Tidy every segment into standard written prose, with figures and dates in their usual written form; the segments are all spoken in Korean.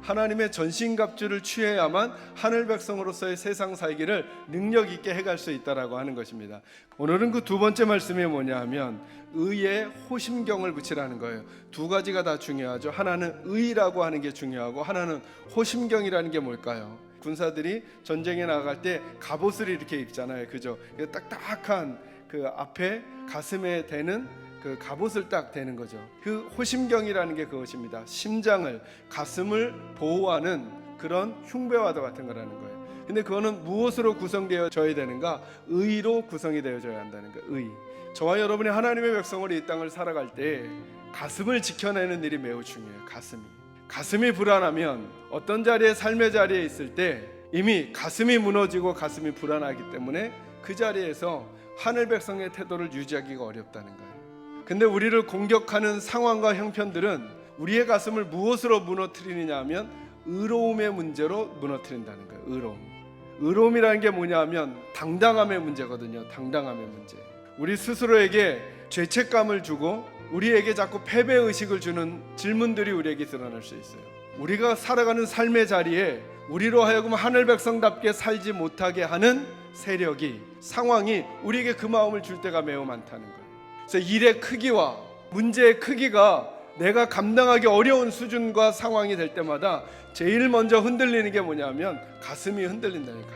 하나님의 전신갑주를 취해야만 하늘 백성으로서의 세상 살기를 능력 있게 해갈 수 있다라고 하는 것입니다. 오늘은 그 두 번째 말씀이 뭐냐 하면 의에 호심경을 붙이라는 거예요. 두 가지가 다 중요하죠. 하나는 의라고 하는 게 중요하고 하나는 호심경이라는 게 뭘까요? 군사들이 전쟁에 나갈 때 갑옷을 이렇게 입잖아요. 그죠? 딱딱한 그 앞에 가슴에 대는 그 갑옷을 딱 대는 거죠. 그 호심경이라는 게 그것입니다. 심장을, 가슴을 보호하는 그런 흉배와도 같은 거라는 거예요. 근데 그거는 무엇으로 구성되어져야 되는가? 의로 구성이 되어져야 한다는 거예요. 의. 저와 여러분이 하나님의 백성으로 이 땅을 살아갈 때 가슴을 지켜내는 일이 매우 중요해요. 가슴이 불안하면 어떤 자리에, 삶의 자리에 있을 때 이미 가슴이 무너지고 가슴이 불안하기 때문에 그 자리에서 하늘 백성의 태도를 유지하기가 어렵다는 거예요. 근데 우리를 공격하는 상황과 형편들은 우리의 가슴을 무엇으로 무너뜨리느냐 하면 의로움의 문제로 무너뜨린다는 거예요. 의로움이라는 게 뭐냐 하면 당당함의 문제거든요. 당당함의 문제. 우리 스스로에게 죄책감을 주고 우리에게 자꾸 패배의식을 주는 질문들이 우리에게 드러날 수 있어요. 우리가 살아가는 삶의 자리에 우리로 하여금 하늘 백성답게 살지 못하게 하는 세력이, 상황이 우리에게 그 마음을 줄 때가 매우 많다는 거예요. 그래서 일의 크기와 문제의 크기가 내가 감당하기 어려운 수준과 상황이 될 때마다 제일 먼저 흔들리는 게 뭐냐면 가슴이 흔들린다는 거예요.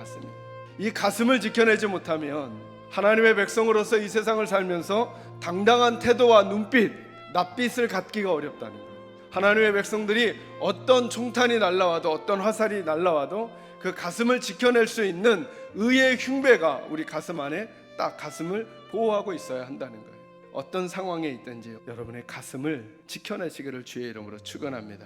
이 가슴을 지켜내지 못하면 하나님의 백성으로서 이 세상을 살면서 당당한 태도와 눈빛, 낯빛을 갖기가 어렵다는 거예요. 하나님의 백성들이 어떤 총탄이 날라와도 어떤 화살이 날라와도 그 가슴을 지켜낼 수 있는 의의 흉배가 우리 가슴 안에 딱 가슴을 보호하고 있어야 한다는 거예요. 어떤 상황에 있든지 여러분의 가슴을 지켜내시기를 주의 이름으로 축원합니다.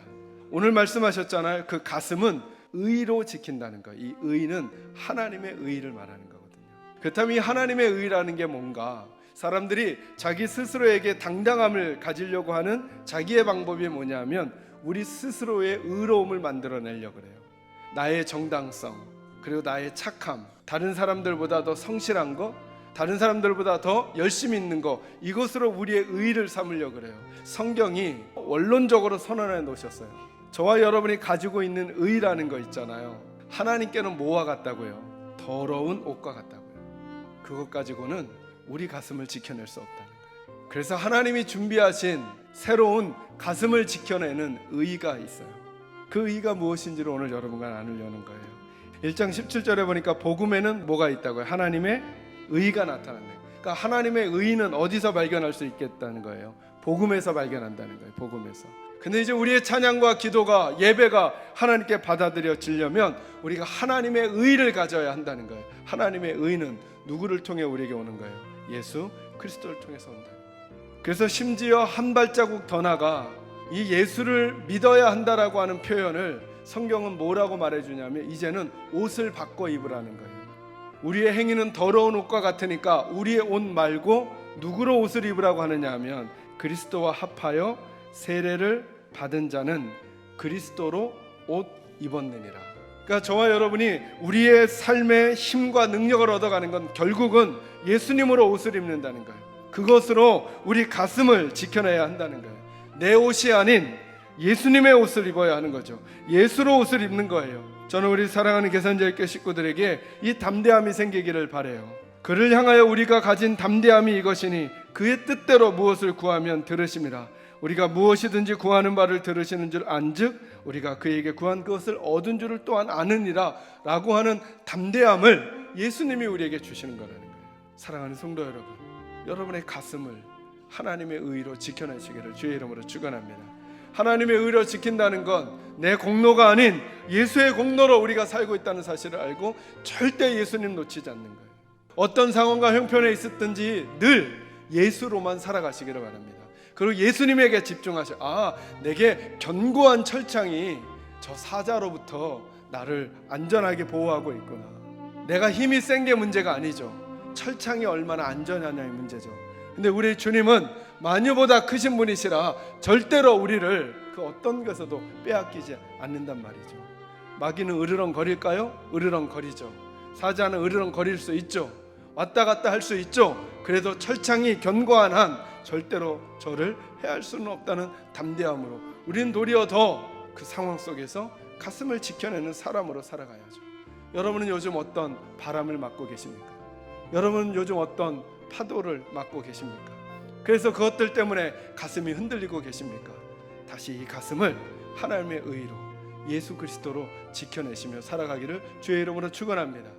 오늘 말씀하셨잖아요. 그 가슴은 의로 지킨다는 거. 이 의는 하나님의 의를 말하는 거거든요. 그렇다면 이 하나님의 의라는 게 뭔가? 사람들이 자기 스스로에게 당당함을 가지려고 하는 자기의 방법이 뭐냐면 우리 스스로의 의로움을 만들어내려고 그래요. 나의 정당성, 그리고 나의 착함, 다른 사람들보다 더 성실한 거, 다른 사람들보다 더 열심히 있는 거, 이것으로 우리의 의를 삼으려고 그래요. 성경이 원론적으로 선언해 놓으셨어요. 저와 여러분이 가지고 있는 의라는 거 있잖아요. 하나님께는 뭐와 같다고요? 더러운 옷과 같다고요. 그것 가지고는 우리 가슴을 지켜낼 수 없다는 거예요. 그래서 하나님이 준비하신 새로운 가슴을 지켜내는 의가 있어요. 그 의가 무엇인지를 오늘 여러분과 나누려는 거예요. 1장 17절에 보니까 복음에는 뭐가 있다고요? 하나님의 의가 나타난다. 그러니까 하나님의 의는 어디서 발견할 수 있겠다는 거예요? 복음에서 발견한다는 거예요. 복음에서. 근데 이제 우리의 찬양과 기도가, 예배가 하나님께 받아들여지려면 우리가 하나님의 의를 가져야 한다는 거예요. 하나님의 의는 누구를 통해 우리에게 오는 거예요? 예수 그리스도를 통해서 온다. 그래서 심지어 한 발자국 더 나가 이 예수를 믿어야 한다라고 하는 표현을 성경은 뭐라고 말해주냐면 이제는 옷을 바꿔 입으라는 거예요. 우리의 행위는 더러운 옷과 같으니까 우리의 옷 말고 누구로 옷을 입으라고 하느냐 하면 그리스도와 합하여 세례를 받은 자는 그리스도로 옷 입었느니라. 그러니까 저와 여러분이 우리의 삶의 힘과 능력을 얻어가는 건 결국은 예수님으로 옷을 입는다는 거예요. 그것으로 우리 가슴을 지켜내야 한다는 거예요. 내 옷이 아닌 예수님의 옷을 입어야 하는 거죠. 예수로 옷을 입는 거예요. 저는 우리 사랑하는 계산자의 식구들에게 이 담대함이 생기기를 바라요. 그를 향하여 우리가 가진 담대함이 이것이니 그의 뜻대로 무엇을 구하면 들으심이라. 우리가 무엇이든지 구하는 바를 들으시는 줄 안즉 우리가 그에게 구한 것을 얻은 줄을 또한 아느니라 라고 하는 담대함을 예수님이 우리에게 주시는 거라는 거예요. 사랑하는 성도 여러분, 여러분의 가슴을 하나님의 의로 지켜내시기를 주의 이름으로 축원합니다. 하나님의 의로 지킨다는 건 내 공로가 아닌 예수의 공로로 우리가 살고 있다는 사실을 알고 절대 예수님 놓치지 않는 거예요. 어떤 상황과 형편에 있었든지 늘 예수로만 살아가시기를 바랍니다. 그리고 예수님에게 집중하셔. 내게 견고한 철창이 저 사자로부터 나를 안전하게 보호하고 있구나. 내가 힘이 센 게 문제가 아니죠. 철창이 얼마나 안전하냐의 문제죠. 근데 우리 주님은 마녀보다 크신 분이시라 절대로 우리를 그 어떤 것에도 빼앗기지 않는단 말이죠. 마귀는 으르렁거릴까요? 으르렁거리죠. 사자는 으르렁거릴 수 있죠. 왔다 갔다 할 수 있죠. 그래도 철창이 견고한 한 절대로 저를 해할 수는 없다는 담대함으로 우리는 도리어 더 그 상황 속에서 가슴을 지켜내는 사람으로 살아가야죠. 여러분은 요즘 어떤 바람을 맞고 계십니까? 여러분은 요즘 어떤 파도를 맞고 계십니까? 그래서 그것들 때문에 가슴이 흔들리고 계십니까? 다시 이 가슴을 하나님의 의로 예수 그리스도로 지켜내시며 살아가기를 주의 이름으로 축원합니다.